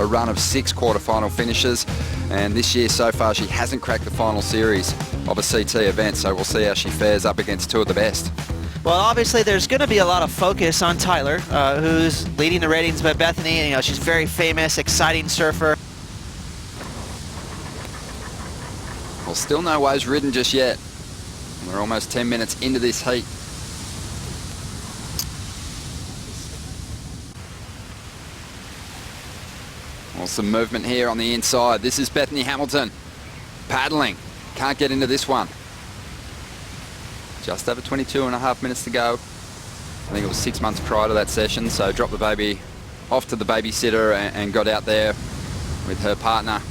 a run of 6 quarterfinal finishes, and this year so far she hasn't cracked the final series of a CT event, so we'll see how she fares up against 2 of the best. Well, obviously there's going to be a lot of focus on Tyler, who's leading the ratings by Bethany. And, you know, she's very famous, exciting surfer. Well, still no waves ridden just yet. We're almost 10 minutes into this heat. Well, some movement here on the inside. This is Bethany Hamilton paddling. Can't get into this one. Just over 22.5 minutes to go. I think it was 6 months prior to that session, so dropped the baby off to the babysitter and got out there with her partner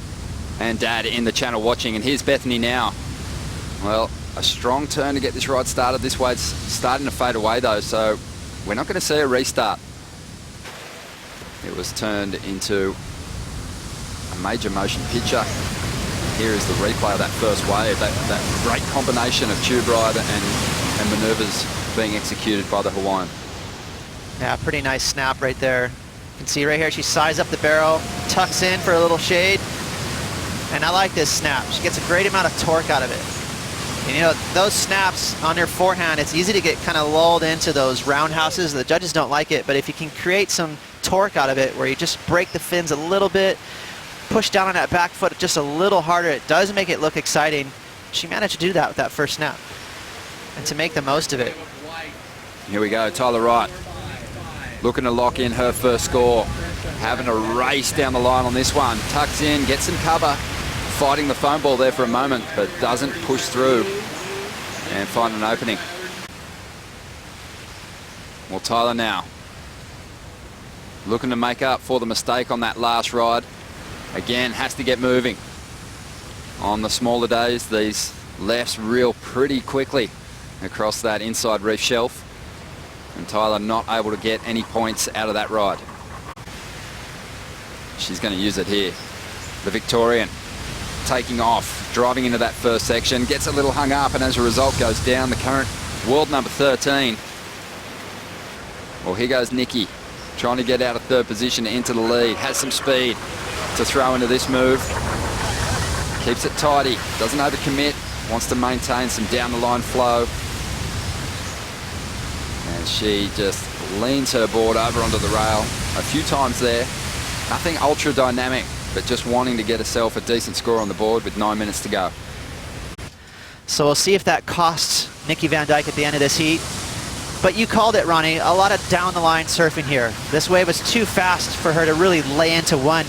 and dad in the channel watching. And here's Bethany now. Well, a strong turn to get this ride started. This wave's starting to fade away though, so we're not going to see a restart. It was turned into a major motion picture. Here is the replay of that first wave, that great combination of tube ride and manoeuvres being executed by the Hawaiian. Yeah, pretty nice snap right there. You can see right here, she sizes up the barrel, tucks in for a little shade, and I like this snap. She gets a great amount of torque out of it. And you know, those snaps on your forehand, it's easy to get kind of lulled into those roundhouses. The judges don't like it, but if you can create some torque out of it where you just break the fins a little bit, push down on that back foot just a little harder, it does make it look exciting. She managed to do that with that first snap and to make the most of it. Here we go, Tyler Wright looking to lock in her first score, having a race down the line on this one. Tucks in, gets some cover, fighting the foam ball there for a moment, but doesn't push through and find an opening. Well, Tyler now looking to make up for the mistake on that last ride. Again, has to get moving. On the smaller days, these lefts reel pretty quickly across that inside reef shelf. And Tyler not able to get any points out of that ride. She's going to use it here. The Victorian taking off, driving into that first section, gets a little hung up, and as a result goes down. The current world number 13. Well, here goes Nikki, trying to get out of 3rd position into the lead. Has some speed to throw into this move. Keeps it tidy, doesn't overcommit, wants to maintain some down the line flow. And she just leans her board over onto the rail a few times there. Nothing ultra dynamic, but just wanting to get herself a decent score on the board with 9 minutes to go. So we'll see if that costs Nikki Van Dijk at the end of this heat. But you called it, Ronnie, a lot of down the line surfing here. This wave was too fast for her to really lay into one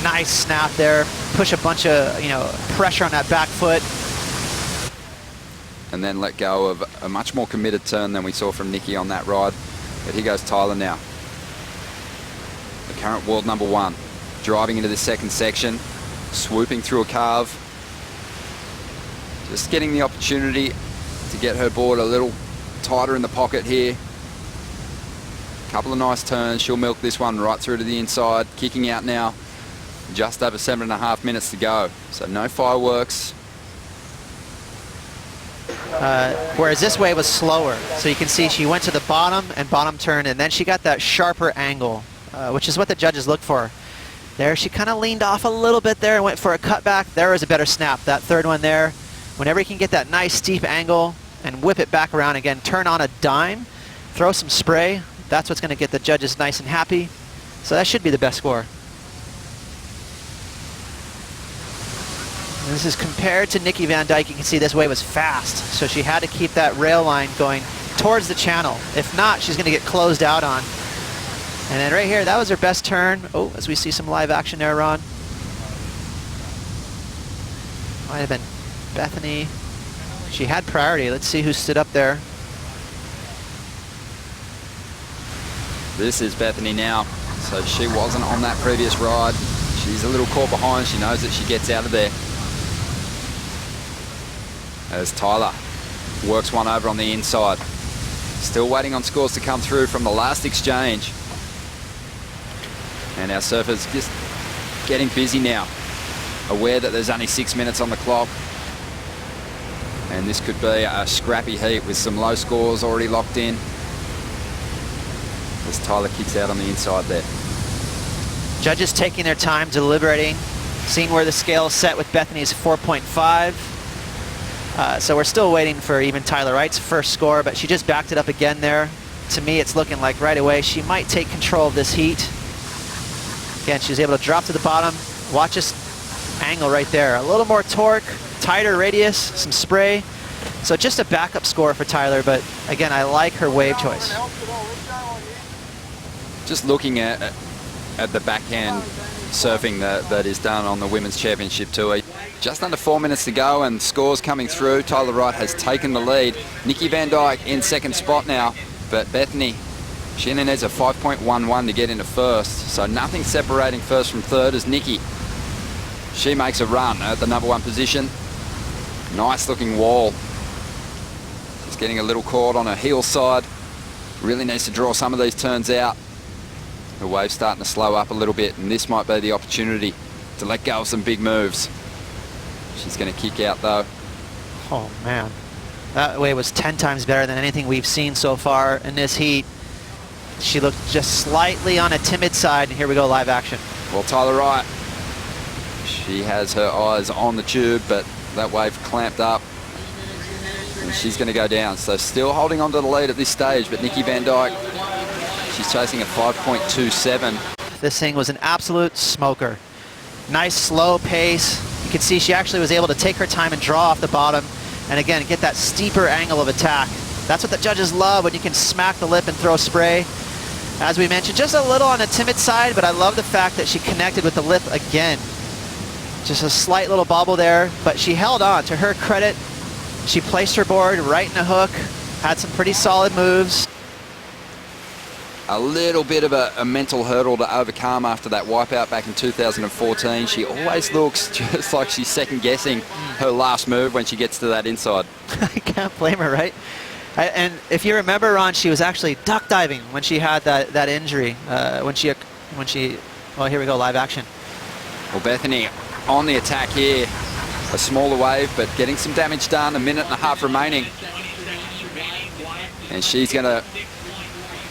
nice snap there, push a bunch of, you know, pressure on that back foot. And then let go of a much more committed turn than we saw from Nikki on that ride. But here goes Tyler now. The current world number 1, driving into the 2nd section, swooping through a carve. Just getting the opportunity to get her board a little tighter in the pocket here. Couple of nice turns. She'll milk this one right through to the inside. Kicking out now. Just over 7.5 minutes to go. So no fireworks. Whereas this wave was slower. So you can see she went to the bottom and bottom turn, and then she got that sharper angle, which is what the judges look for. There she kind of leaned off a little bit there and went for a cutback. There was a better snap, that 3rd one there. Whenever you can get that nice steep angle and whip it back around again, turn on a dime, throw some spray, that's what's going to get the judges nice and happy. So that should be the best score. This is compared to Nikki Van Dijk. You can see this wave was fast, so she had to keep that rail line going towards the channel. If not, she's going to get closed out on. And then right here, that was her best turn. Oh, as we see some live action there, Ron. Might have been Bethany. She had priority. Let's see who stood up there. This is Bethany now. So she wasn't on that previous ride. She's a little caught behind. She knows that she gets out of there. As Tyler works one over on the inside. Still waiting on scores to come through from the last exchange. And our surfers just getting busy now. Aware that there's only 6 minutes on the clock. And this could be a scrappy heat with some low scores already locked in. As Tyler kicks out on the inside there. Judges taking their time, deliberating, seeing where the scale is set with Bethany's 4.5. So we're still waiting for even Tyler Wright's first score, but she just backed it up again there. To me, it's looking like right away she might take control of this heat. Again, she's able to drop to the bottom. Watch this angle right there. A little more torque, tighter radius, some spray. So just a backup score for Tyler, but again, I like her wave choice. Just looking at the backhand surfing that is done on the Women's Championship Tour. Just under 4 minutes to go and scores coming through. Tyler Wright has taken the lead. Nikki Van Dijk in second spot now, but Bethany, she only needs a 5.11 to get into first, so nothing separating first from third as Nikki. She makes a run at the number 1 position. Nice looking wall. Just getting a little caught on her heel side. Really needs to draw some of these turns out. The wave's starting to slow up a little bit, and this might be the opportunity to let go of some big moves. She's going to kick out though. Oh man, that wave was 10 times better than anything we've seen so far in this heat. She looked just slightly on a timid side, and here we go, live action. Well, Tyler Wright, she has her eyes on the tube, but that wave clamped up, and she's going to go down. So still holding on to the lead at this stage, but Nikki Van Dijk, she's chasing a 5.27. This thing was an absolute smoker. Nice slow pace. You can see she actually was able to take her time and draw off the bottom, and again, get that steeper angle of attack. That's what the judges love, when you can smack the lip and throw spray. As we mentioned, just a little on the timid side, but I love the fact that she connected with the lip again. Just a slight little bobble there, but she held on. To her credit, she placed her board right in the hook, had some pretty solid moves. A little bit of a mental hurdle to overcome after that wipeout back in 2014. She always looks just like she's second guessing her last move when she gets to that inside. I can't blame her, right? And if you remember, Ron, she was actually duck diving when she had that injury. When she, well, here we go, live action. Well, Bethany on the attack here. A smaller wave, but getting some damage done. 1.5 minutes remaining. And she's going to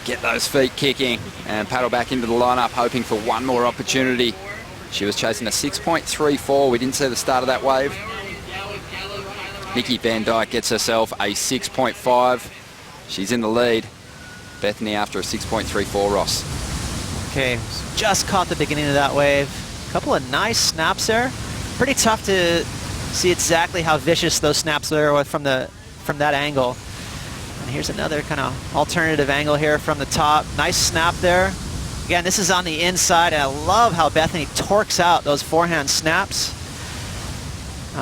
get those feet kicking and paddle back into the lineup, hoping for one more opportunity. She was chasing a 6.34. We didn't see the start of that wave. Nikki Van Dijk gets herself a 6.5. She's in the lead. Bethany after a 6.34, Ross. Okay, just caught the beginning of that wave. A couple of nice snaps there. Pretty tough to see exactly how vicious those snaps were from that angle. And here's another kind of alternative angle here from the top. Nice snap there. Again, this is on the inside, and I love how Bethany torques out those forehand snaps.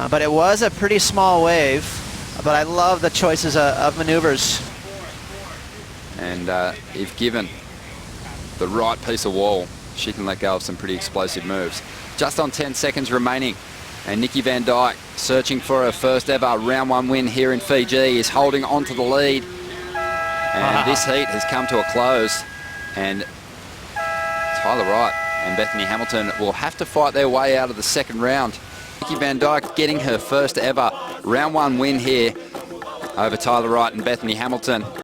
But it was a pretty small wave, but I love the choices of maneuvers. And if given the right piece of wall, she can let go of some pretty explosive moves. Just on 10 seconds remaining, and Nikki Van Dijk, searching for her first ever round 1 win here in Fiji, is holding on to the lead. And this heat has come to a close, and Tyler Wright and Bethany Hamilton will have to fight their way out of the second round. Nikki Van Dijk getting her first ever round 1 win here over Tyler Wright and Bethany Hamilton.